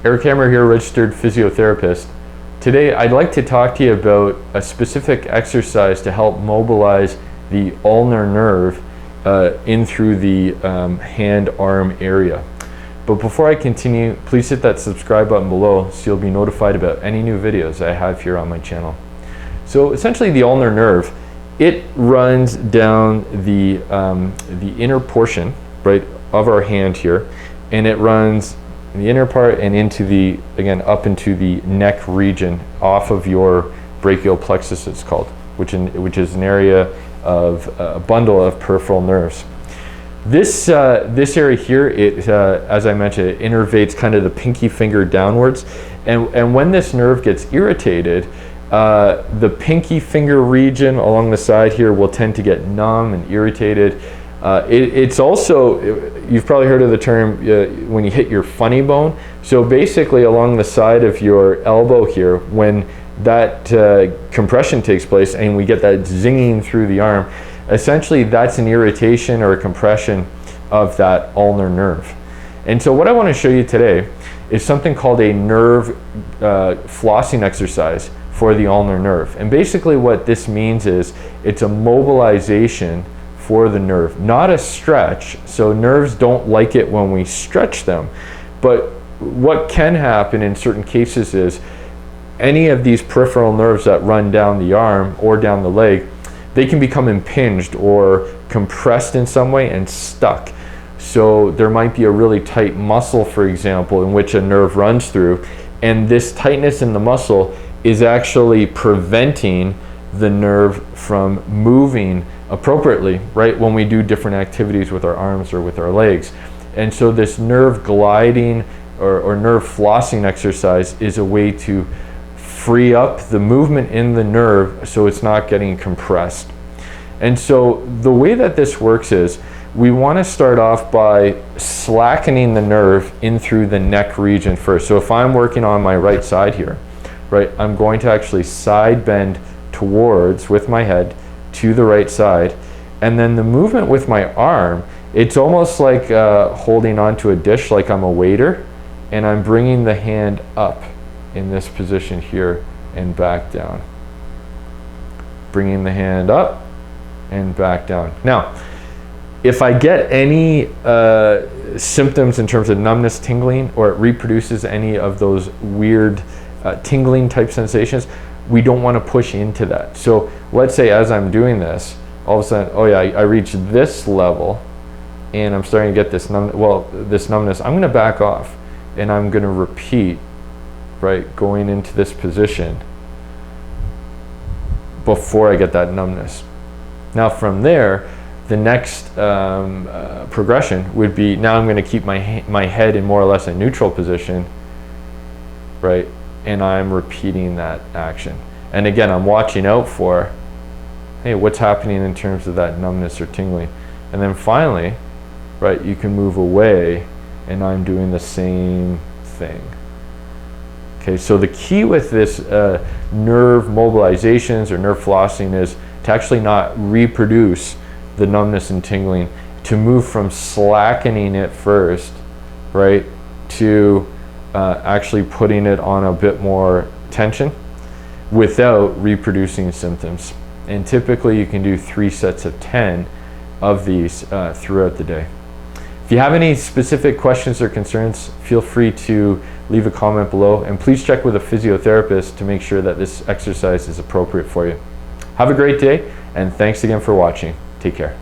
Eric Hammer here, registered physiotherapist. Today I'd like to talk to you about a specific exercise to help mobilize the ulnar nerve in through the hand-arm area. But before I continue, please hit that subscribe button below so you'll be notified about any new videos I have here on my channel. So essentially the ulnar nerve, it runs down the inner portion, right, of our hand here, and it runs in the inner part and into the, again, up into the neck region off of your brachial plexus, it's called, which is an area of a bundle of peripheral nerves. This area here, as I mentioned, it innervates kind of the pinky finger downwards, and when this nerve gets irritated, the pinky finger region along the side here will tend to get numb and irritated. It's also, you've probably heard of the term when you hit your funny bone. So basically along the side of your elbow here, when that compression takes place and we get that zinging through the arm, essentially that's an irritation or a compression of that ulnar nerve. And so what I want to show you today is something called a nerve flossing exercise for the ulnar nerve. And basically what this means is it's a mobilization for the nerve, not a stretch. So nerves don't like it when we stretch them. But what can happen in certain cases is any of these peripheral nerves that run down the arm or down the leg, they can become impinged or compressed in some way and stuck. So there might be a really tight muscle, for example, in which a nerve runs through, and this tightness in the muscle is actually preventing the nerve from moving appropriately, right, when we do different activities with our arms or with our legs. And so this nerve gliding or nerve flossing exercise is a way to free up the movement in the nerve so it's not getting compressed. And so the way that this works is we want to start off by slackening the nerve in through the neck region first. So if I'm working on my right side here, right, I'm going to actually side bend towards with my head to the right side, and then the movement with my arm, it's almost like holding onto a dish, like I'm a waiter, and I'm bringing the hand up in this position here and back down. Bringing the hand up and back down. Now, if I get any symptoms in terms of numbness, tingling, or it reproduces any of those weird tingling type sensations, we don't want to push into that. So let's say as I'm doing this, all of a sudden, oh yeah, I reach this level and I'm starting to get this numbness. I'm going to back off and I'm going to repeat, right, going into this position before I get that numbness. Now from there, the next progression would be, now I'm going to keep my head in more or less a neutral position, right, and I'm repeating that action. And again, I'm watching out for, hey, what's happening in terms of that numbness or tingling. And then finally, right, you can move away and I'm doing the same thing. Okay, so the key with this nerve mobilizations or nerve flossing is to actually not reproduce the numbness and tingling, to move from slackening it first, right, to actually putting it on a bit more tension without reproducing symptoms. And typically you can do 3 sets of 10 of these throughout the day. If you have any specific questions or concerns, feel free to leave a comment below, and please check with a physiotherapist to make sure that this exercise is appropriate for you. Have a great day, and thanks again for watching. Take care.